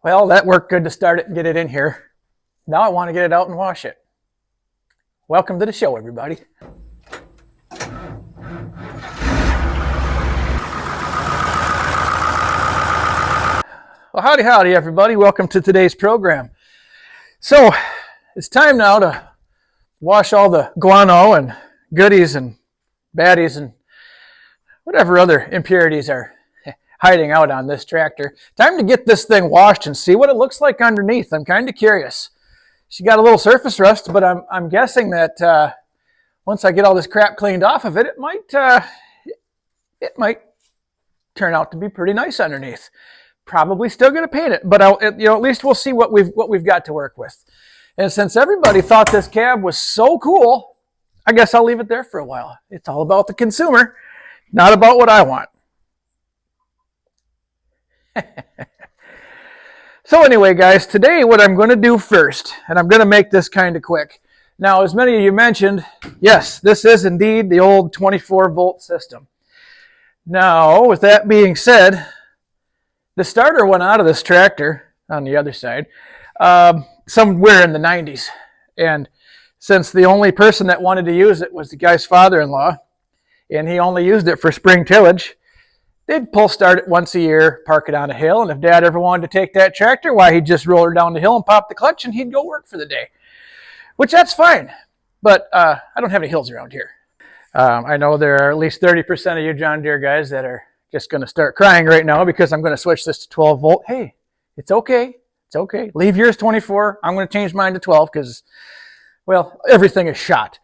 Well, that worked good to start it and get it in here. Now I want to get it out and wash it. Welcome to the show, everybody. Well, howdy, everybody. Welcome to today's program. So, it's time now to wash all the guano and goodies and baddies and whatever other impurities are hiding out on this tractor. Time to get this thing washed and see what it looks like underneath. I'm kind of curious. She got a little surface rust, but I'm guessing that once I get all this crap cleaned off of it, it might turn out to be pretty nice underneath. Probably still going to paint it, but at least we'll see what we've got to work with. And since everybody thought this cab was so cool, I guess I'll leave it there for a while. It's all about the consumer, not about what I want. So anyway, guys, today what I'm going to do first, and I'm going to make this kind of quick. Now, as many of you mentioned, yes, this is indeed the old 24-volt system. Now, with that being said, the starter went out of this tractor on the other side somewhere in the 90s. And since the only person that wanted to use it was the guy's father-in-law, and he only used it for spring tillage, they'd pull start it once a year, park it on a hill, and if Dad ever wanted to take that tractor, why, he'd just roll her down the hill and pop the clutch, and he'd go work for the day. Which, that's fine. But I don't have any hills around here. I know there are at least 30% of you John Deere guys that are just going to start crying right now because I'm going to switch this to 12 volt. Hey, it's okay. It's okay. Leave yours 24. I'm going to change mine to 12 because, well, everything is shot.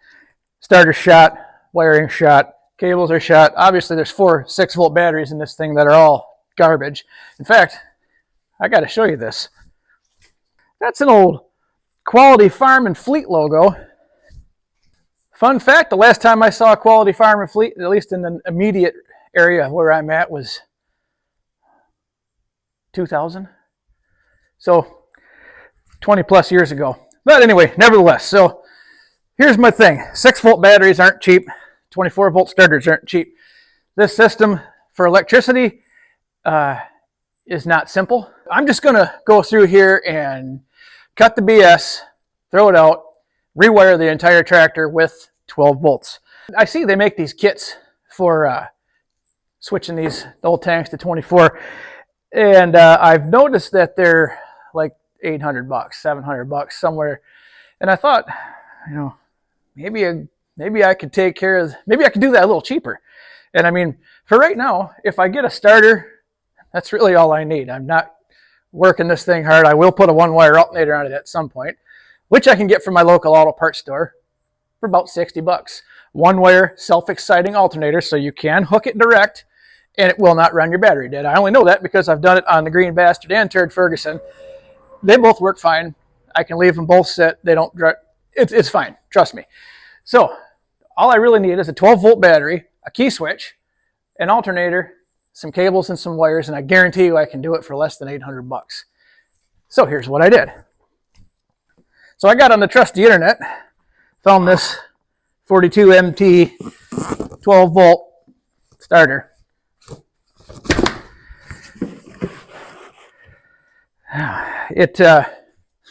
Starter shot, wiring shot, cables are shot. Obviously, there's 4 6-volt batteries in this thing that are all garbage. In fact, I got to show you this. That's an old Quality Farm and Fleet logo. Fun fact, the last time I saw a Quality Farm and Fleet, at least in the immediate area where I'm at, was 2000. So 20 plus years ago. But anyway, nevertheless, so here's my thing. 6-volt batteries aren't cheap. 24-volt starters aren't cheap. This system for electricity is not simple. I'm just going to go through here and cut the BS, throw it out, rewire the entire tractor with 12 volts. I see they make these kits for switching the old tanks to 24, and I've noticed that they're like $800, $700 somewhere. And I thought, maybe I could take care of, maybe I could do that a little cheaper. And I mean, for right now, if I get a starter, that's really all I need. I'm not working this thing hard. I will put a 1-wire alternator on it at some point, which I can get from my local auto parts store for about $60. 1-wire self-exciting alternator, so you can hook it direct and it will not run your battery dead. I only know that because I've done it on the Green Bastard and Turd Ferguson. They both work fine. I can leave them both set. They don't, it's fine. Trust me. So all I really need is a 12-volt battery, a key switch, an alternator, some cables and some wires, and I guarantee you I can do it for less than $800. So here's what I did. So I got on the trusty internet, found this 42MT 12-volt starter.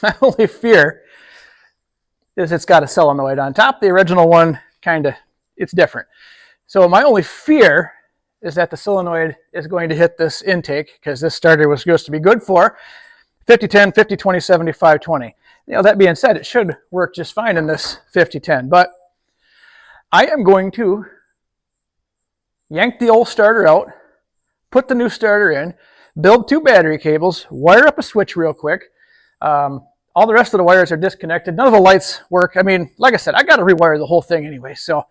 My only fear is it's got a solenoid on top. The original one, it's different. So my only fear is that the solenoid is going to hit this intake, because this starter was supposed to be good for 50-10, 50-20, 75-20. That being said, it should work just fine in this 50-10, but I am going to yank the old starter out, put the new starter in, build 2 battery cables, wire up a switch real quick. All the rest of the wires are disconnected. None of the lights work. I mean, like I said, I got to rewire the whole thing anyway, so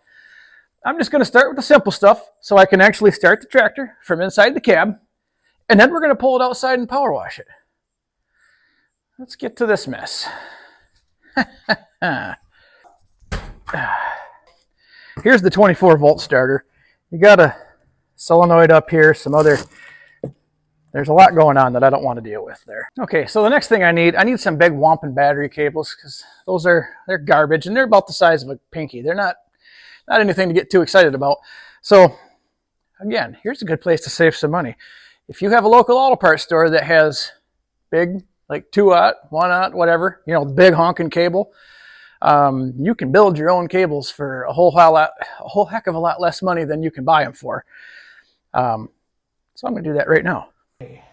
I'm just going to start with the simple stuff so I can actually start the tractor from inside the cab, and then we're going to pull it outside and power wash it. Let's get to this mess. Here's the 24-volt starter. You got a solenoid up here, there's a lot going on that I don't want to deal with there. Okay, so the next thing I need some big Wampin battery cables, because they're garbage, and they're about the size of a pinky. They're not anything to get too excited about. So again, here's a good place to save some money. If you have a local auto parts store that has big, like 2/0, 1/0, whatever, you know, big honking cable, you can build your own cables for a whole heck of a lot less money than you can buy them for. So I'm going to do that right now. Okay,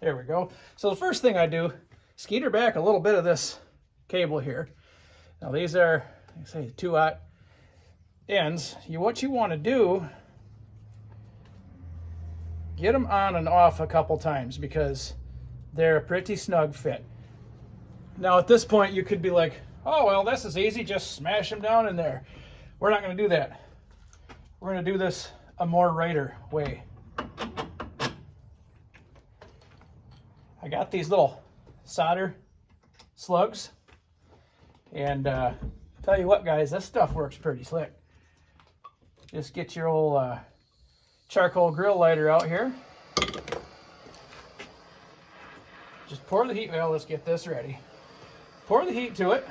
there we go. So the first thing I do, skeeter back a little bit of this cable here. Now these are, like I say, 2/0 ends. What you want to do, get them on and off a couple times because they're a pretty snug fit. Now at this point you could be like, oh well, this is easy, just smash them down in there. We're not going to do that. We're going to do this a more righter way. I got these little solder slugs, and tell you what guys, this stuff works pretty slick. Just get your old charcoal grill lighter out here. Just pour the heat, well, let's get this ready. Pour the heat to it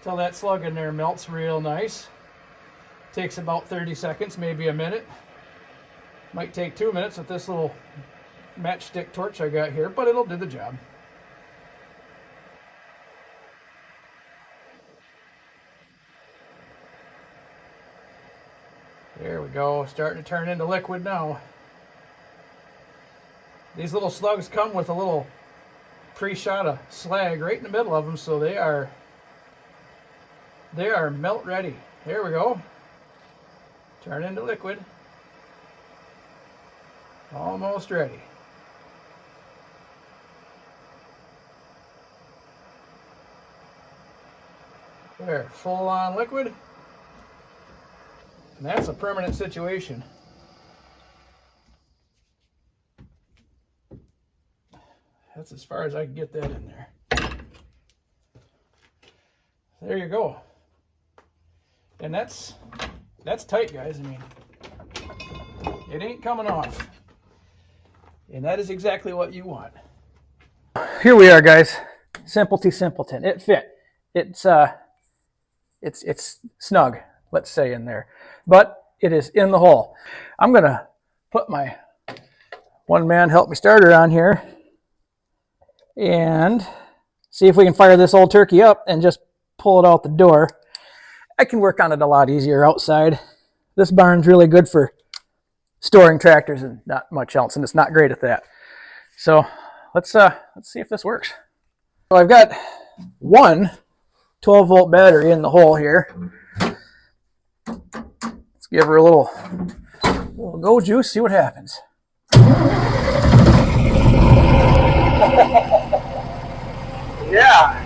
till that slug in there melts real nice. Takes about 30 seconds, maybe a minute. Might take 2 minutes with this little matchstick torch I got here, but it'll do the job. There we go, starting to turn into liquid now. These little slugs come with a little pre-shot of slag right in the middle of them, so they are melt ready. There we go. Turn into liquid. Almost ready. There, full on liquid. And that's a permanent situation. That's as far as I can get that in there. There you go. And that's tight, guys. I mean, it ain't coming off. And that is exactly what you want. Here we are, guys. Simpleton. It fit. It's snug, let's say, in there. But it is in the hole. I'm going to put my one-man help me starter on here and see if we can fire this old turkey up and just pull it out the door. I can work on it a lot easier outside. This barn's really good for storing tractors and not much else, and it's not great at that. So let's see if this works. So I've got one 12-volt battery in the hole here. Let's give her a little go juice, see what happens. Yeah,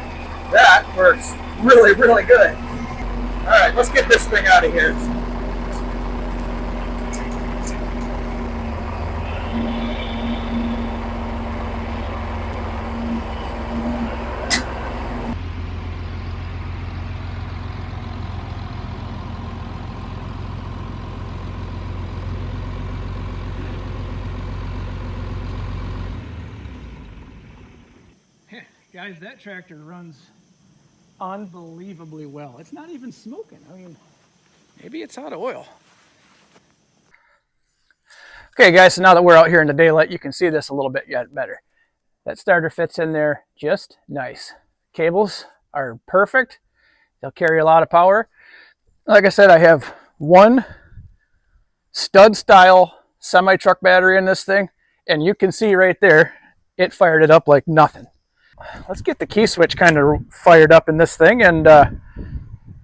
that works really, really good. All right, let's get this thing out of here. Guys, that tractor runs unbelievably well. It's not even smoking. I mean, maybe it's out of oil. Okay, guys, so now that we're out here in the daylight, you can see this a little bit yet better. That starter fits in there just nice. Cables are perfect. They'll carry a lot of power. Like I said, I have one stud-style semi-truck battery in this thing, and you can see right there, it fired it up like nothing. Let's get the key switch kind of fired up in this thing, and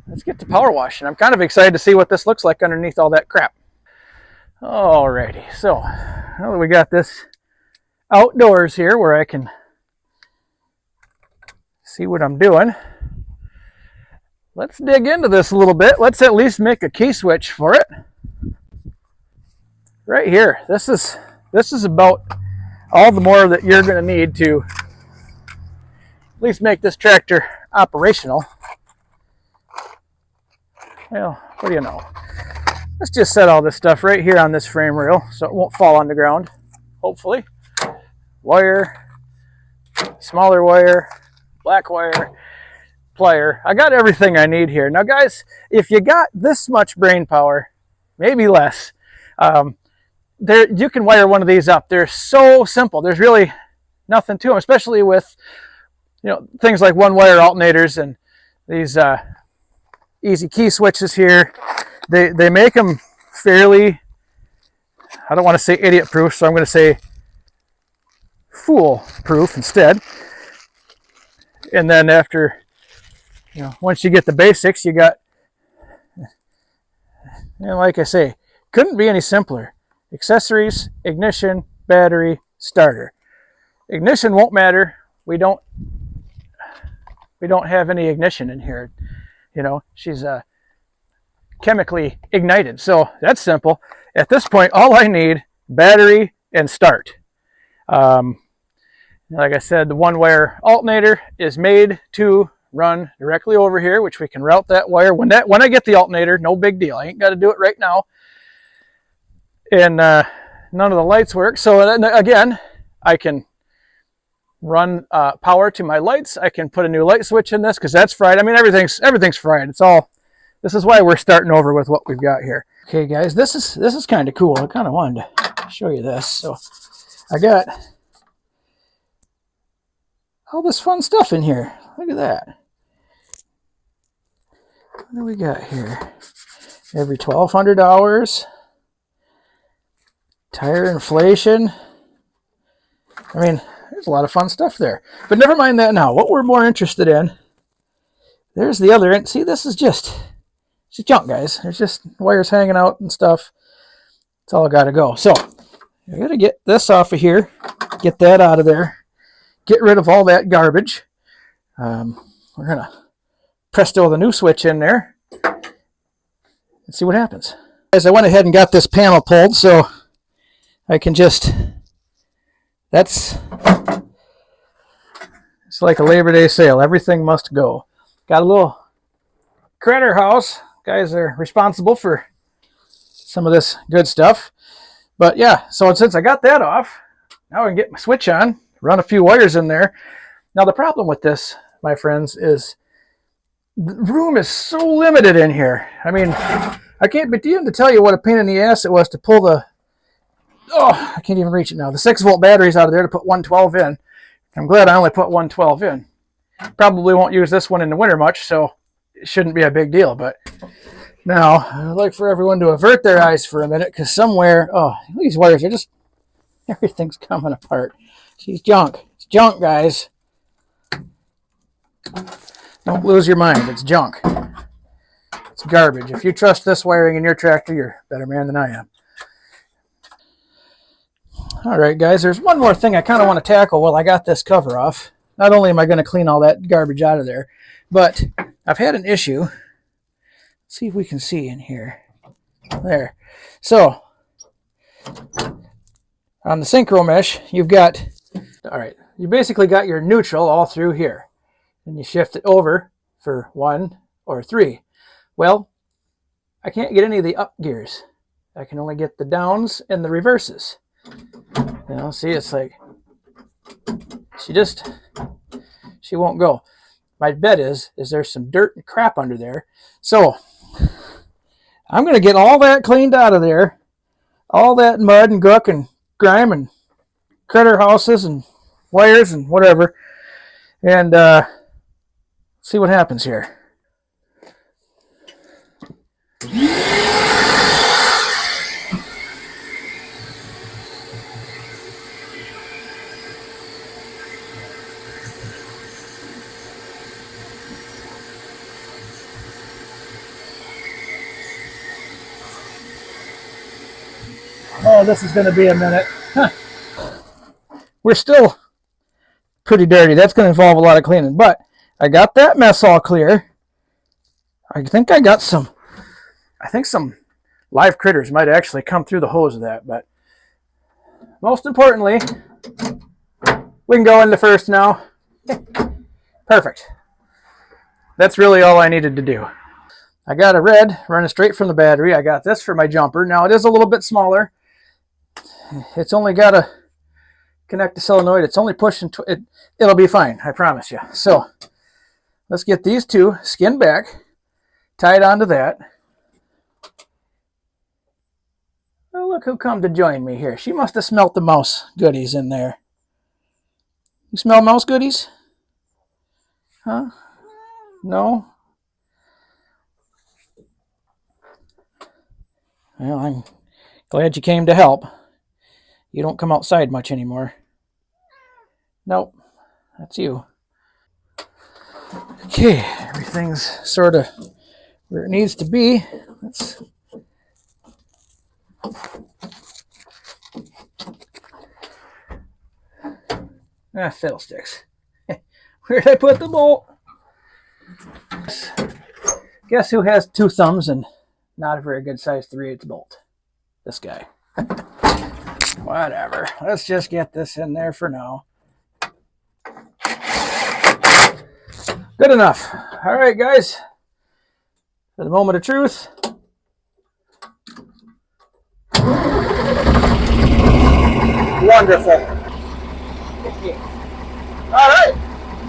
let's get to power washing. I'm kind of excited to see what this looks like underneath all that crap. Alrighty, so now that we got this outdoors here where I can see what I'm doing, let's dig into this a little bit. Let's at least make a key switch for it. Right here, this is about all the more that you're going to need to at least make this tractor operational. Well, what do you know? Let's just set all this stuff right here on this frame rail so it won't fall on the ground, hopefully. Wire, smaller wire, black wire, plier. I got everything I need here. Now guys, if you got this much brain power, maybe less, you can wire one of these up. They're so simple. There's really nothing to them, especially with, you know, things like one-wire alternators and these easy key switches here. They make them fairly, I don't want to say idiot-proof, so I'm going to say fool-proof instead. And then after, you know, once you get the basics, you got, and like I say, couldn't be any simpler. Accessories, ignition, battery, starter. Ignition won't matter. We don't have any ignition in here. You know, she's chemically ignited, so that's simple. At this point, all I need, battery and start. Like I said, the one-wire alternator is made to run directly over here, which we can route that wire. When I get the alternator, no big deal. I ain't got to do it right now. And none of the lights work. So again, I can run power to my lights. I can put a new light switch in this because that's fried. I mean, everything's fried. It's all. This is why we're starting over with what we've got here. Okay, guys, this is kind of cool. I kind of wanted to show you this. So I got all this fun stuff in here. Look at that. What do we got here? Every 1,200 hours. Tire inflation. I mean, there's a lot of fun stuff there. But never mind that now. What we're more interested in, there's the other end. See, this is just junk, guys. There's just wires hanging out and stuff. It's all got to go. So I got to get this off of here. Get that out of there. Get rid of all that garbage. We're going to presto the new switch in there. Let's see what happens. Guys, I went ahead and got this panel pulled, so I can just, it's like a Labor Day sale. Everything must go. Got a little critter house. Guys are responsible for some of this good stuff. But yeah, so since I got that off, now I can get my switch on, run a few wires in there. Now the problem with this, my friends, is the room is so limited in here. I mean, I can't begin to tell you what a pain in the ass it was to pull the, I can't even reach it now, the 6-volt batteries out of there to put 112 in. I'm glad I only put 112 in. Probably won't use this one in the winter much, so it shouldn't be a big deal. But now, I'd like for everyone to avert their eyes for a minute, because somewhere, these wires are just, everything's coming apart. She's junk. It's junk, guys. Don't lose your mind. It's junk. It's garbage. If you trust this wiring in your tractor, you're a better man than I am. All right, guys, there's one more thing I kind of want to tackle while I got this cover off. Not only am I going to clean all that garbage out of there, but I've had an issue. Let's see if we can see in here. There. So, on the synchro mesh, you've got, all right, you basically got your neutral all through here. And you shift it over for 1 or 3. Well, I can't get any of the up gears. I can only get the downs and the reverses. You know, see, it's like, she won't go. My bet is there's some dirt and crap under there. So, I'm going to get all that cleaned out of there. All that mud and guck and grime and critter houses and wires and whatever. And, see what happens here. Oh, this is going to be a minute. Huh. We're still pretty dirty. That's going to involve a lot of cleaning, but I got that mess all clear. I think some live critters might actually come through the hose of that, but most importantly, we can go into first now. Perfect. That's really all I needed to do. I got a red running straight from the battery. I got this for my jumper. Now it is a little bit smaller. It's only got to connect the solenoid. It's only pushing, it'll be fine, I promise you. So, let's get these two skinned back, tied onto that. Oh, look who come to join me here. She must have smelt the mouse goodies in there. You smell mouse goodies? Huh? No? Well, I'm glad you came to help. You don't come outside much anymore. Nope, that's you. Okay, everything's sort of where it needs to be. Let's fiddlesticks. Where did I put the bolt? Guess who has 2 thumbs and not a very good size 3/8 bolt? This guy. Whatever. Let's just get this in there for now. Good enough. All right, guys. For the moment of truth. Wonderful. All right.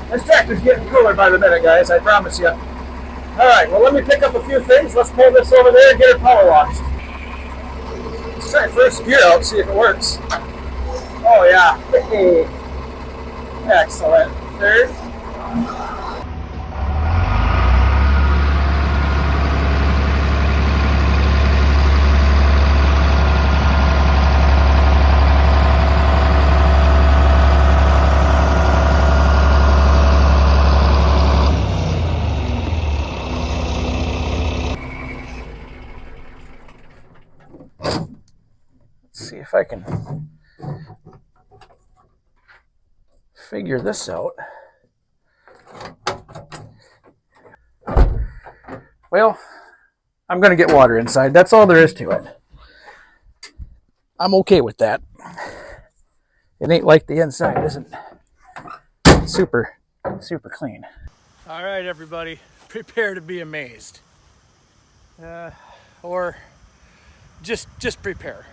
This tractor's getting cooler by the minute, guys. I promise you. All right. Well, let me pick up a few things. Let's pull this over there and get it power washed. Let's try first gear out, see if it works. Oh, yeah. Excellent. Third. Let's see if I can figure this out. Well, I'm going to get water inside. That's all there is to it. I'm okay with that. It ain't like the inside isn't super clean. All right, everybody, prepare to be amazed. Or just prepare.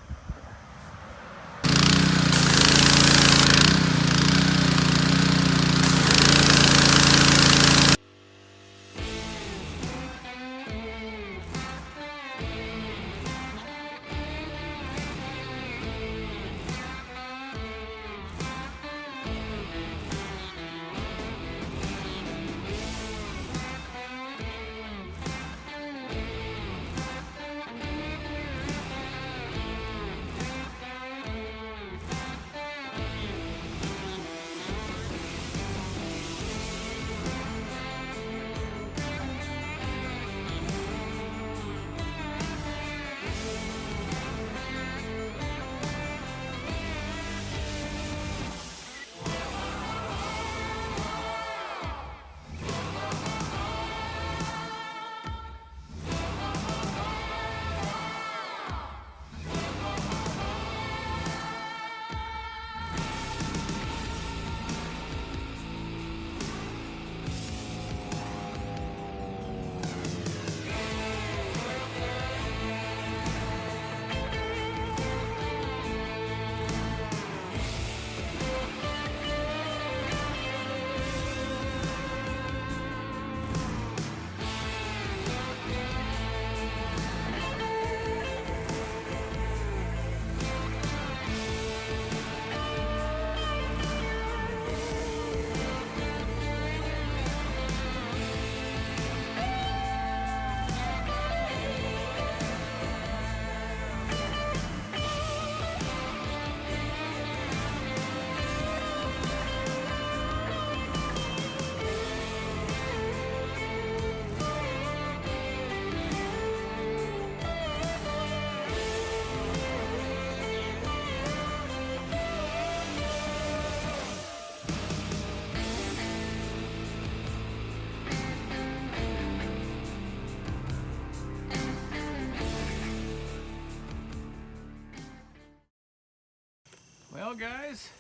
Well, guys,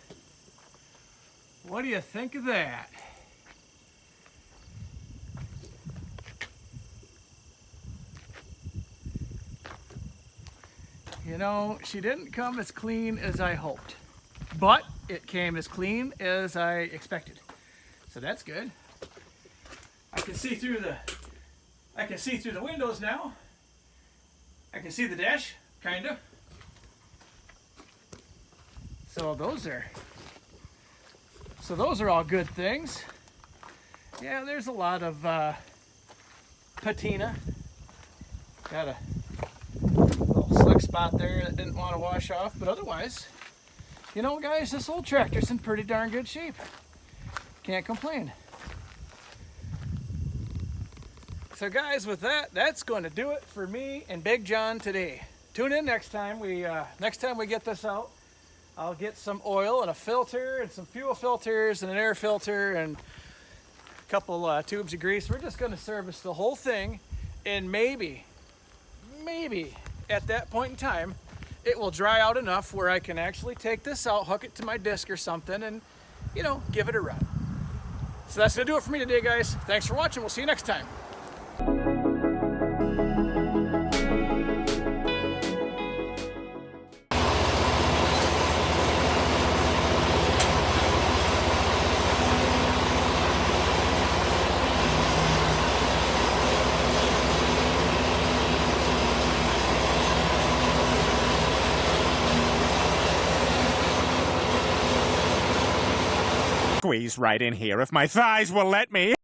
what do you think of that? You know, she didn't come as clean as I hoped, but it came as clean as I expected. So that's good. I can see through the windows now. I can see the dash, kind of. So those are So those are all good things. Yeah, there's a lot of patina. Got a little slick spot there that didn't want to wash off, but otherwise, you know, guys, this old tractor's in pretty darn good shape. Can't complain. So guys, with that, that's going to do it for me and Big John today. Tune in next time we get this out. I'll get some oil and a filter and some fuel filters and an air filter and a couple tubes of grease. We're just going to service the whole thing, and maybe at that point in time it will dry out enough where I can actually take this out, hook it to my disc or something, and, you know, give it a run. So that's going to do it for me today, guys. Thanks for watching. We'll see you next time. Squeeze right in here if my thighs will let me.